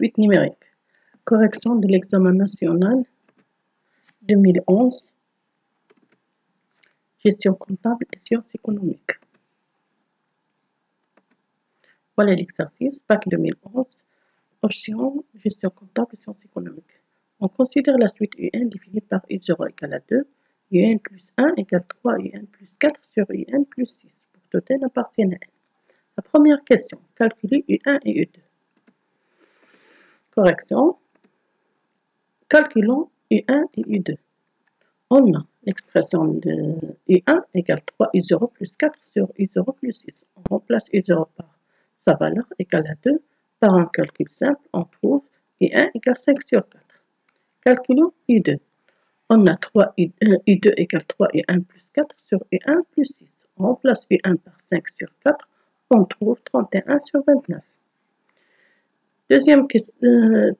Suite numérique. Correction de l'examen national 2011. Gestion comptable et sciences économiques. Voilà l'exercice, bac 2011. Option gestion comptable et sciences économiques. On considère la suite UN définie par U0 égale à 2, UN plus 1 égale 3, UN plus 4 sur UN plus 6 pour tout n appartiennent à n. La première question, calculer U1 et U2. Correction. Calculons U1 et U2. On a l'expression de U1 égale 3 U0 plus 4 sur U0 plus 6. On remplace U0 par sa valeur égale à 2. Par un calcul simple, on trouve U1 égale 5 sur 4. Calculons U2. On a 3 U2 égale 3 U1 plus 4 sur U1 plus 6. On remplace U1 par 5 sur 4. On trouve 31 sur 29. Deuxième question,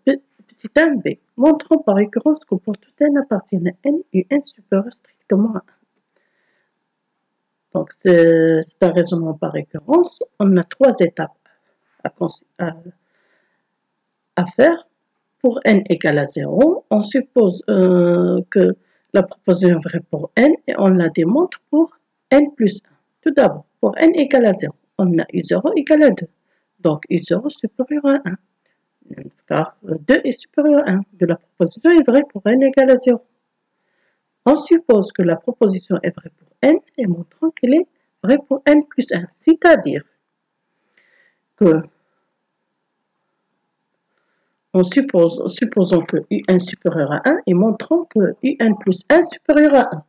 petit 1b. Montrons par récurrence que pour tout n appartient à n, un supérieur strictement à 1. Donc, c'est un raisonnement par récurrence. On a 3 étapes à faire. Pour n égale à 0, on suppose que la proposition est vraie pour n et on la démontre pour n plus 1. Tout d'abord, pour n égale à 0, on a U0 égale à 2. Donc, U0 supérieur à 1. Car 2 est supérieur à 1. De la proposition est vraie pour n égale à 0. On suppose que la proposition est vraie pour n et montrant qu'elle est vraie pour n plus 1. C'est-à-dire que supposons que UN supérieur à 1 et montrons que UN plus 1 supérieur à 1.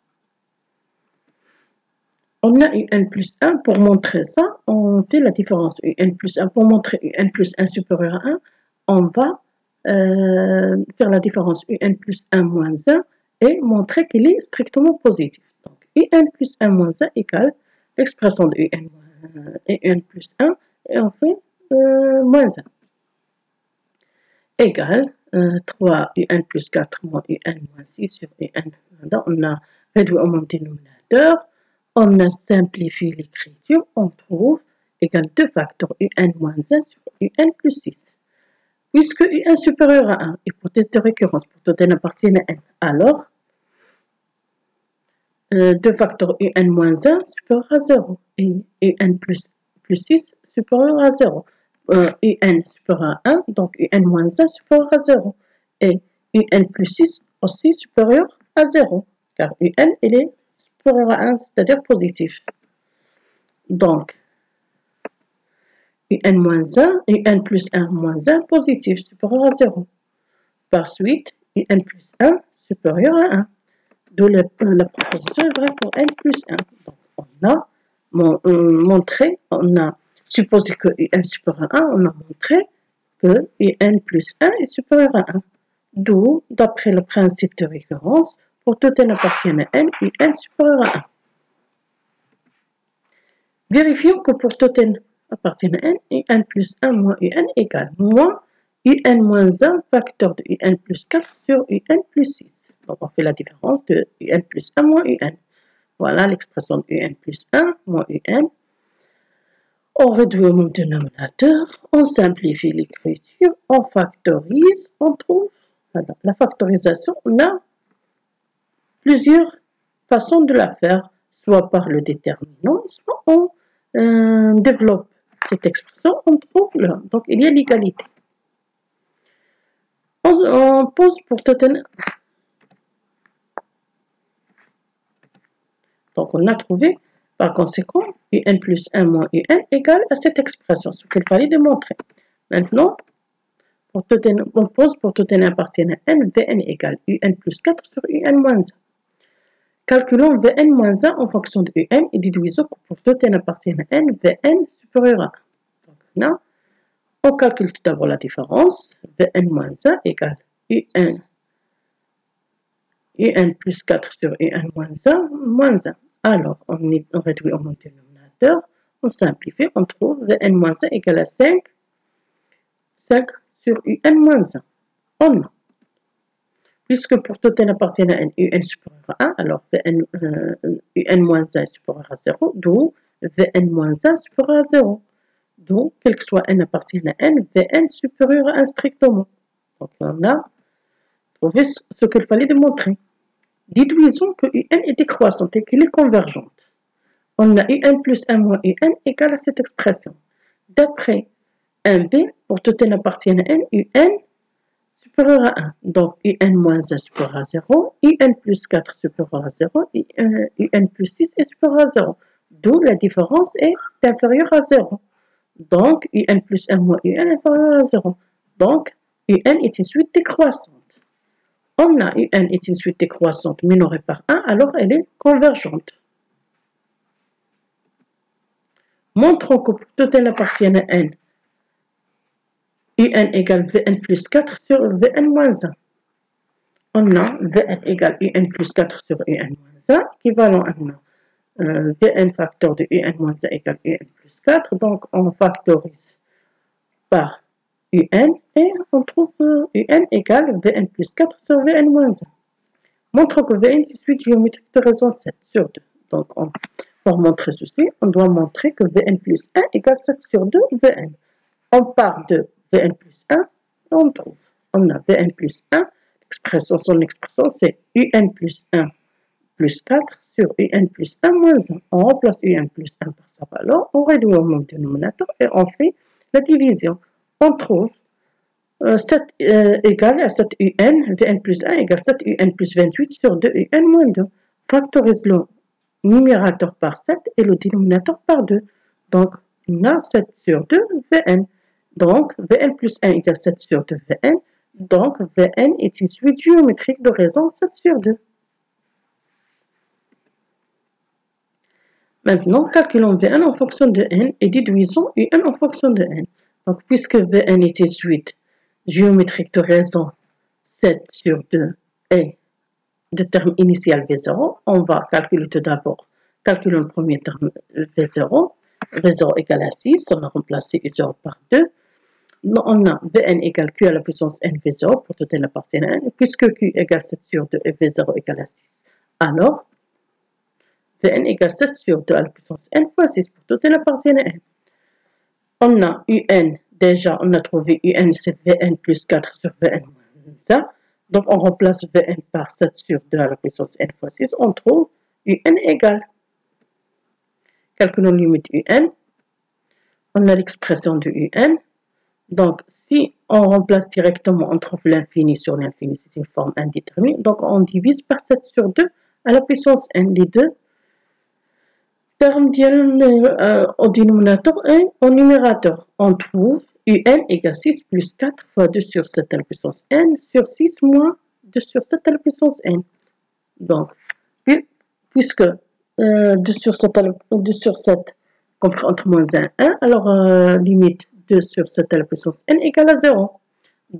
On a UN plus 1, pour montrer ça, on fait la différence UN plus 1. Pour montrer UN plus 1 supérieur à 1, on va faire la différence UN plus 1 moins 1 et montrer qu'il est strictement positif. Donc, UN plus 1 moins 1 égale l'expression de UN plus 1 et on fait moins 1. Égale 3 UN plus 4 moins UN moins 6 sur UN. On a réduit au même dénominateur. On a simplifié l'écriture. On trouve égale 2 facteurs UN moins 1 sur UN plus 6. Puisque UN supérieur à 1, hypothèse de récurrence pour tout n appartient à n, alors 2 facteurs UN moins 1 supérieur à 0 et UN plus 6 supérieur à 0. UN supérieur à 1, donc UN moins 1 supérieur à 0. Et UN plus 6 aussi supérieur à 0, car UN il est supérieur à 1, c'est-à-dire positif. Donc, UN moins 1, UN plus 1 moins 1 positif, supérieur à 0. Par suite, UN plus 1 supérieur à 1. D'où la proposition est vraie pour N plus 1. Donc, on a montré, on a supposé que UN supérieur à 1, on a montré que UN plus 1 est supérieur à 1. D'où, d'après le principe de récurrence, pour tout n appartient à n, UN supérieur à 1. Vérifions que pour tout n appartient à n, UN plus 1 moins UN égale moins UN moins 1 facteur de UN plus 4 sur UN plus 6. Donc, on fait la différence de UN plus 1 moins UN. Voilà l'expression de UN plus 1 moins UN. On réduit au même dénominateur, on simplifie l'écriture, on factorise, on trouve. Voilà. La factorisation, on a plusieurs façons de la faire, soit par le déterminant, soit on développe cette expression, on trouve là. Donc, il y a l'égalité. On pose pour tout un... Donc, on a trouvé, par conséquent, UN plus 1 moins UN égale à cette expression, ce qu'il fallait démontrer. Maintenant, on pose pour tout n appartient à n, Vn égale UN plus 4 sur UN moins 1. Calculons Vn moins 1 en fonction de UN et déduisons que pour tout n appartient à n, Vn supérieur à 1. Donc, là, on calcule tout d'abord la différence. Vn moins 1 égale UN plus 4 sur UN moins 1, moins 1. Alors, on réduit au même dénominateur, on simplifie, on trouve Vn moins 1 égale à 5 sur UN moins 1. On a. Puisque pour tout n appartient à n, UN supérieur à 1, alors UN moins 1 supérieur à 0, d'où Vn moins 1 supérieur à 0. d'où, quel que soit n appartienne à n, Vn supérieur à 1 strictement. Donc on a trouvé ce qu'il fallait démontrer. Déduisons que Un est décroissante et qu'elle est convergente. On a Un plus 1 moins Un égale à cette expression. D'après 1b, pour tout n appartienne à n, Un supérieur à 1. Donc Un moins 1 supérieur à 0, Un plus 4 supérieur à 0, Un plus 6 est supérieur à 0. D'où la différence est inférieure à 0. Donc Un plus 1 moins Un est inférieur à 0. Donc Un est une suite décroissante. On a Un est une suite décroissante minorée par 1, alors elle est convergente. Montrons que pour tout n appartienne à n, Un égale Vn plus 4 sur Vn moins 1. On a Vn égale Un plus 4 sur Un moins 1, équivalent à Vn facteur de Un moins 1 égale Un plus 4. Donc on factorise par Un et on trouve Un égale Vn plus 4 sur Vn moins 1. Montre que Vn est une suite géométrique de raison 7 sur 2. Donc pour montrer ceci, on doit montrer que Vn plus 1 égale 7 sur 2 Vn. On part de Vn plus 1 et on trouve. On a Vn plus 1, son expression c'est Un plus 1 plus 4 sur Un plus 1 moins 1. On remplace Un plus 1 par sa valeur, on réduit au même dénominateur et on fait la division. On trouve 7 égale à 7 Vn plus 1 égale 7 plus 28 sur 2 moins 2. Factorise le numérateur par 7 et le dénominateur par 2. Donc, on a 7 sur 2 Vn. Donc, Vn plus 1 égale 7 sur 2 Vn. Donc, Vn est une suite géométrique de raison 7 sur 2. Maintenant, calculons Vn en fonction de n et déduisons Un en fonction de n. Donc, puisque Vn est une suite géométrique de raison 7 sur 2 et de terme initial V0, on va calculer tout d'abord. Calculons le premier terme V0. V0 égale à 6, on a remplacé U0 par 2. On a Vn égale Q à la puissance n V0 pour tout n appartient à n. Puisque Q égale 7 sur 2 et V0 égale à 6, alors Vn égale 7 sur 2 à la puissance n fois 6 pour tout n appartient à n. On a Un, déjà on a trouvé Un c'est Vn plus 4 sur Vn moins 1. Donc on remplace Vn par 7 sur 2 à la puissance n fois 6, on trouve Un égale. Calculons limite Un. On a l'expression de Un. Donc si on remplace directement, on trouve l'infini sur l'infini, c'est une forme indéterminée. Donc on divise par 7 sur 2 à la puissance n. Les deux termes au dénominateur et au numérateur. On trouve Un égale 6 plus 4 fois 2 sur 7 à la puissance n sur 6 moins 2 sur 7 à la puissance n. Donc, puisque 2 sur 7 compris entre moins 1 et 1, alors limite 2 sur 7 à la puissance n égale à 0.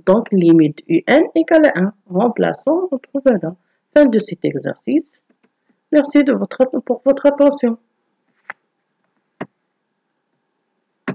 Donc, limite Un égale à 1. Remplaçons, on trouve 1. Fin de cet exercice. Merci pour votre attention.